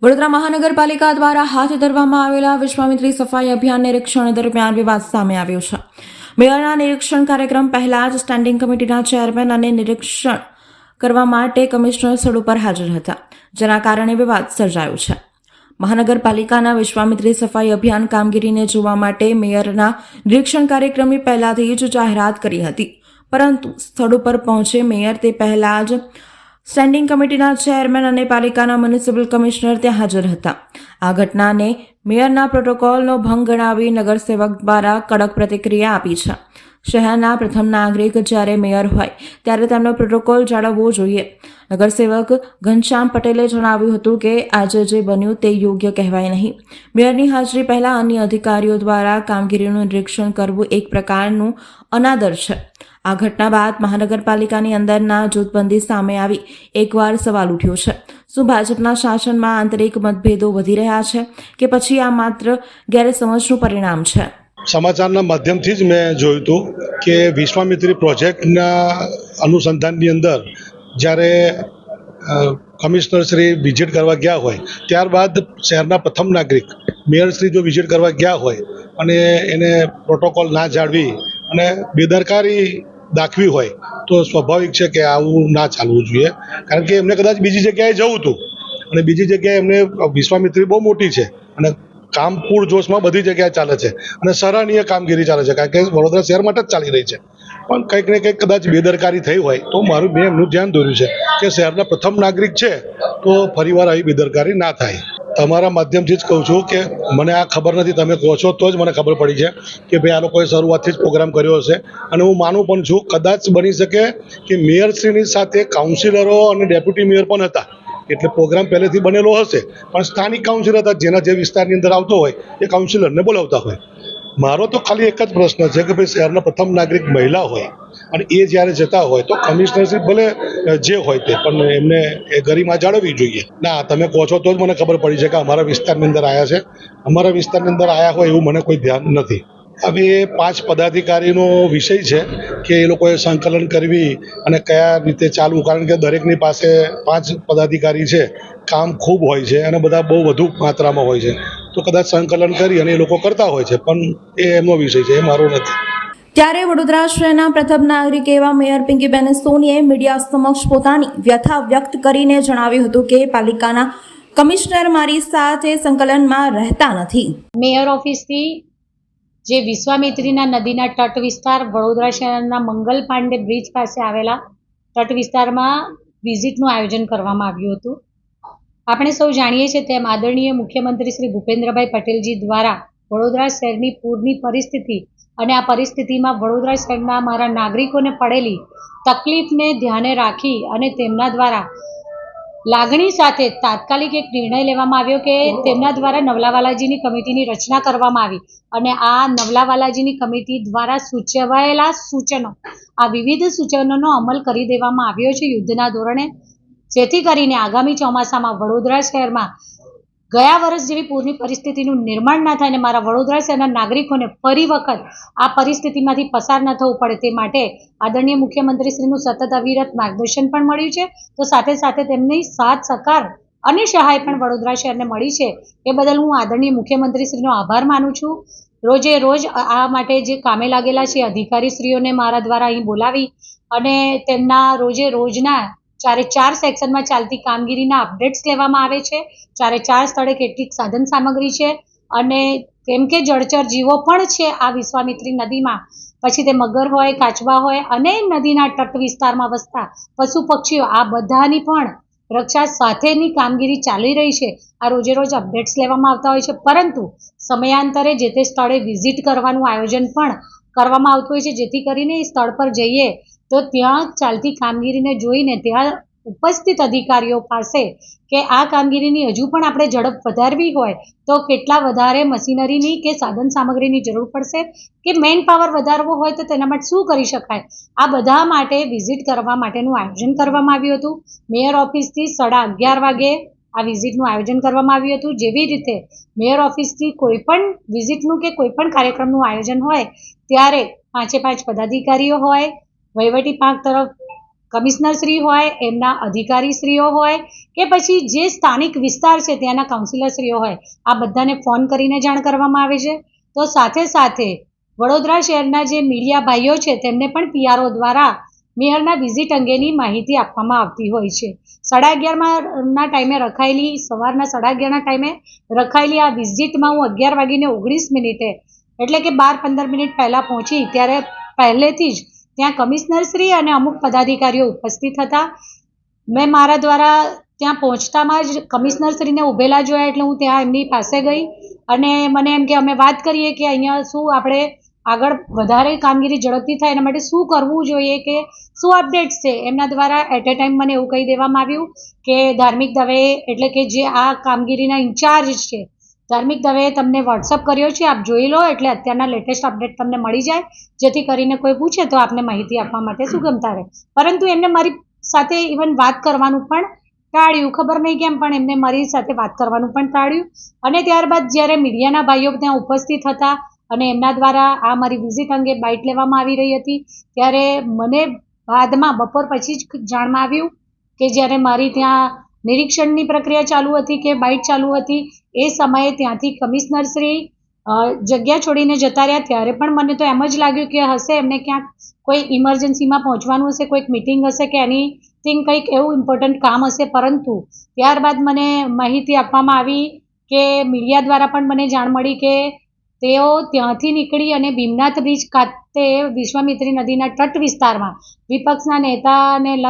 વડોદરા મહાનગરપાલિકા દ્વારા હાથ ધરવામાં આવેલા વિશ્વામિત્રી સફાઈ અભિયાન નિરીક્ષણ દરમિયાન વિવાદ સામે આવ્યો છે. મેયરના નિરીક્ષણ કાર્યક્રમ પહેલા જ સ્ટેન્ડિંગ કમિટીના ચેરમેન અને નિરીક્ષણ કરવા માટે કમિશનર સ્થળ ઉપર હાજર હતા, જેના કારણે વિવાદ સર્જાયો છે. મહાનગરપાલિકાના વિશ્વામિત્રી સફાઈ અભિયાન કામગીરીને જોવા માટે મેયરના નિરીક્ષણ કાર્યક્રમની પહેલાથી જ જાહેરાત કરી હતી, પરંતુ સ્થળ ઉપર પહોંચે મેયર તે પહેલા જ સ્ટેન્ડિંગ કમિટીના ચેરમેન અને પાલિકાના મ્યુનિસિપલ કમિશનર ત્યાં હાજર હતા. આ ઘટનાને મેયરના પ્રોટોકોલનો ભંગ ગણાવી નગરસેવક દ્વારા કડક પ્રતિક્રિયા આપી છે. શહેરના પ્રથમ નાગરિક જ્યારે મેયર હોય ત્યારે તેમનો પ્રોટોકોલ જાળવવો જોઈએ. નગરસેવક ઘનશ્યામ પટેલે જણાવ્યું હતું કે આજે જે બન્યું તે યોગ્ય કહેવાય નહીં. મેયરની હાજરી પહેલા અન્ય અધિકારીઓ દ્વારા કામગીરીનું નિરીક્ષણ કરવું એક પ્રકારનું અનાદર છે. આ ઘટના બાદ મહાનગરપાલિકાની અંદરના જૂથબંધી સામે આવી એકવાર સવાલ ઉઠ્યો છે. શું ભાજપના શાસનમાં આંતરિક મતભેદો વધી રહ્યા છે કે પછી આ માત્ર ગેરસમજનું પરિણામ છે? સમાચારના માધ્યમથી જ મેં જોયું હતું કે વિશ્વામિત્રી પ્રોજેક્ટના અનુસંધાનની અંદર જ્યારે કમિશનર શ્રી વિઝિટ કરવા ગયા હોય ત્યારબાદ શહેરના પ્રથમ નાગરિક મેયર શ્રી જો વિઝિટ કરવા ગયા હોય અને એને પ્રોટોકોલ ના જાળવી અને બેદરકારી દાખવી હોય તો સ્વાભાવિક છે કે આવું ના ચાલવું જોઈએ. કારણ કે એમને કદાચ બીજી જગ્યાએ જવું હતું અને બીજી જગ્યાએ એમને વિશ્વામિત્રી બહુ મોટી છે અને કામ પૂરજોશમાં બધી જગ્યાએ ચાલે છે અને સરાહનીય કામગીરી ચાલે છે, કારણ કે વડોદરા શહેર માટે જ ચાલી રહી છે. પણ કંઈક ને કંઈક કદાચ બેદરકારી થઈ હોય તો મેં એમનું ધ્યાન દોર્યું છે કે શહેરના પ્રથમ નાગરિક છે તો ફરીવાર આવી બેદરકારી ના થાય. તમારા માધ્યમથી જ કહું છું કે મને આ ખબર નથી, તમે કહો છો તો જ મને ખબર પડી છે કે ભાઈ આ લોકોએ શરૂઆતથી જ પ્રોગ્રામ કર્યો હશે. અને હું માનું પણ છું કદાચ બની શકે કે મેયરશ્રીની સાથે કાઉન્સિલરો અને ડેપ્યુટી મેયર પણ હતા, એટલે પ્રોગ્રામ પહેલેથી બનેલો હશે. પણ સ્થાનિક કાઉન્સિલર હતા, જેના જે વિસ્તારની અંદર આવતો હોય એ કાઉન્સિલરને બોલાવતા હોય. મારો તો ખાલી એક જ પ્રશ્ન છે કે ભાઈ શહેરના પ્રથમ નાગરિક મહિલા હોય અને એ જ્યારે જતા હોય તો કમિશનરશ્રી ભલે જે હોય તે પણ એમને એ ગરિમા જાળવવી જોઈએ. ના, તમે કહો છો તો જ મને ખબર પડી છે કે અમારા વિસ્તારની અંદર આવ્યા છે. અમારા વિસ્તારની અંદર આવ્યા હોય એવું મને કોઈ ધ્યાન નથી. હવે એ 5 પદાધિકારીનો વિષય છે કે એ લોકોએ સંકલન કરવી અને કયા રીતે ચાલવું, કારણ કે દરેકની પાસે 5 પદાધિકારી છે, કામ ખૂબ હોય છે અને બધા બહુ વધુ માત્રામાં હોય છે, તો કદાચ સંકલન કરી અને એ લોકો કરતા હોય છે, પણ એ એમનો વિષય છે, એ મારો નથી. ત્યારે વડોદરા શહેરના પ્રથમ નાગરિક એવા મેયર પિંકીબેન સોનીએ મીડિયા સમક્ષ પોતાની વ્યથા વ્યક્ત કરીને જણાવ્યું હતું કે પાલિકાના કમિશનર મારી સાથે સંકલનમાં રહેતા નથી. મેયર ઓફિસથી જે વિશ્વામિત્રીના નદીના તટ વિસ્તાર વડોદરા શહેરના મંગલ પાંડે બ્રિજ પાસે આવેલા તટ વિસ્તારમાં વિઝિટનું આયોજન કરવામાં આવ્યું હતું. આપણે સૌ જાણીએ છીએ તેમ આદરણીય મુખ્યમંત્રી શ્રી ભૂપેન્દ્રભાઈ પટેલજી દ્વારા વડોદરા શહેરની પૂરની પરિસ્થિતિ અને આ પરિસ્થિતિમાં વડોદરા શહેરના મારા નાગરિકોને પડેલી તકલીફને ધ્યાને રાખી અને તેમના દ્વારા લાગણી સાથે તાત્કાલિક એક નિર્ણય લેવામાં આવ્યો કે તેમના દ્વારા નવલાવાલાજીની કમિટીની રચના કરવામાં આવી અને આ નવલાવાલાજીની કમિટી દ્વારા સૂચવાયેલા સૂચનો, આ વિવિધ સૂચનોનો અમલ કરી દેવામાં આવ્યો છે યુદ્ધના ધોરણે, જેથી કરીને આગામી ચોમાસામાં વડોદરા શહેરમાં ગયા વર્ષ જેવી પૂરની પરિસ્થિતિનું નિર્માણ ના થાય અને મારા વડોદરા શહેરના નાગરિકોને ફરી વખત આ પરિસ્થિતિમાંથી પસાર ન થવું પડે તે માટે આદરણીય મુખ્યમંત્રીશ્રીનું સતત અવિરત માર્ગદર્શન પણ મળ્યું છે. તો સાથે સાથે તેમની સાથ સહકાર અને સહાય પણ વડોદરા શહેરને મળી છે. એ બદલ હું આદરણીય મુખ્યમંત્રીશ્રીનો આભાર માનું છું. રોજે રોજ આ માટે જે કામે લાગેલા છે અધિકારીશ્રીઓને મારા દ્વારા અહીં બોલાવી અને તેમના રોજે રોજના 4 સેક્શનમાં ચાલતી કામગીરીના અપડેટ્સ લેવામાં આવે છે. 4 સ્થળે કેટલીક સાધન સામગ્રી છે અને કેમ કે જળચર જીવો પણ છે આ વિશ્વામિત્રી નદીમાં, પછી તે મગર હોય, કાચબા હોય અને નદીના તટ વિસ્તારમાં વસતા પશુ પક્ષીઓ, આ બધાની પણ રક્ષા સાથેની કામગીરી ચાલી રહી છે. આ રોજે રોજ અપડેટ્સ લેવામાં આવતા હોય છે, પરંતુ સમયાંતરે જે તે સ્થળે વિઝિટ કરવાનું આયોજન પણ કરવામાં આવતું હોય છે, જેથી કરીને એ સ્થળ પર જઈએ તો ત્યાં ચાલતી કામગીરીને જોઈને ત્યાં ઉપસ્થિત અધિકારીઓ પાસે કે આ કામગીરીની હજુ પણ આપણે ઝડપ વધારવી હોય તો કેટલા વધારે મશીનરીની કે સાધન સામગ્રીની જરૂર પડશે કે મેન પાવર વધારવો હોય તો તેના માટે શું કરી શકાય, આ બધા માટે વિઝિટ કરવા માટેનું આયોજન કરવામાં આવ્યું હતું. મેયર ઓફિસથી 11:30 વાગે આ વિઝિટનું આયોજન કરવામાં આવ્યું હતું. જેવી રીતે મેયર ઓફિસથી કોઈપણ વિઝિટનું કે કોઈપણ કાર્યક્રમનું આયોજન હોય ત્યારે પાંચે પાંચ પદાધિકારીઓ હોય, વહીવટી પાંખ તરફ કમિશનરશ્રી હોય, એમના અધિકારીશ્રીઓ હોય કે પછી જે સ્થાનિક વિસ્તાર છે ત્યાંના કાઉન્સિલરશ્રીઓ હોય, આ બધાને ફોન કરીને જાણ કરવામાં આવે છે. તો સાથે સાથે વડોદરા શહેરના જે મીડિયા ભાઈઓ છે તેમને પણ પીઆરઓ દ્વારા મેયરના વિઝિટ અંગેની માહિતી આપવામાં આવતી હોય છે. 11:30ના ટાઈમે રખાયેલી, સવારના 11:30ના ટાઈમે રખાયેલી આ વિઝિટમાં હું 11:19 એટલે કે 12-15 મિનિટ પહેલાં પહોંચી ત્યારે પહેલેથી જ ત્યાં કમિશનરશ્રી અને અમુક પદાધિકારીઓ ઉપસ્થિત હતા. મેં મારા દ્વારા ત્યાં પહોંચતામાં જ કમિશનરશ્રીને ઊભેલા જોયા એટલે હું ત્યાં એમની પાસે ગઈ અને મને એમ કે અમે વાત કરીએ કે અહીંયા શું આપણે આગળ વધારે કામગીરી ઝડપથી થાય એના માટે શું કરવું જોઈએ, કે શું અપડેટ્સ છે. એમના દ્વારા એટ એ ટાઈમ મને એવું કહી દેવામાં આવ્યું કે ધાર્મિક દવે એટલે કે જે આ કામગીરીના ઇન્ચાર્જ છે, ધાર્મિક દવેએ તમને વોટ્સઅપ કર્યો છે, આપ જોઈ લો એટલે અત્યારના લેટેસ્ટ અપડેટ તમને મળી જાય, જેથી કરીને કોઈ પૂછે તો આપને માહિતી આપવા માટે સુગમતા રહે. પરંતુ એમને મારી સાથે ઇવન વાત કરવાનું પણ ટાળ્યું, ખબર નહીં કેમ, પણ એમને મારી સાથે વાત કરવાનું પણ ટાળ્યું. અને ત્યારબાદ જ્યારે મીડિયાના ભાઈઓ ત્યાં ઉપસ્થિત હતા અને એમના દ્વારા આ મારી વિઝિટ અંગે બાઇટ લેવામાં આવી રહી હતી ત્યારે મને બાદમાં બપોર પછી જ જાણમાં આવ્યું કે જ્યારે મારી ત્યાં નિરીક્ષણની પ્રક્રિયા ચાલુ હતી કે બાઇટ ચાલુ હતી એ સમયે ત્યાંથી કમિશનરશ્રી જગ્યા છોડીને જતા રહ્યા. ત્યારે પણ મને તો એમ જ લાગ્યું કે હશે એમને ક્યાંક કોઈ ઇમરજન્સીમાં પહોંચવાનું હશે, કોઈક મિટિંગ હશે કે એનીથિંગ કંઈક એવું ઇમ્પોર્ટન્ટ કામ હશે. પરંતુ ત્યારબાદ મને માહિતી આપવામાં આવી કે મીડિયા દ્વારા પણ મને જાણ મળી કે તેઓ ત્યાંથી નીકળી અને ભીમનાથ બ્રિજ ખાતે વિશ્વામિત્રી નદીના તટ વિસ્તારમાં વિપક્ષના નેતાને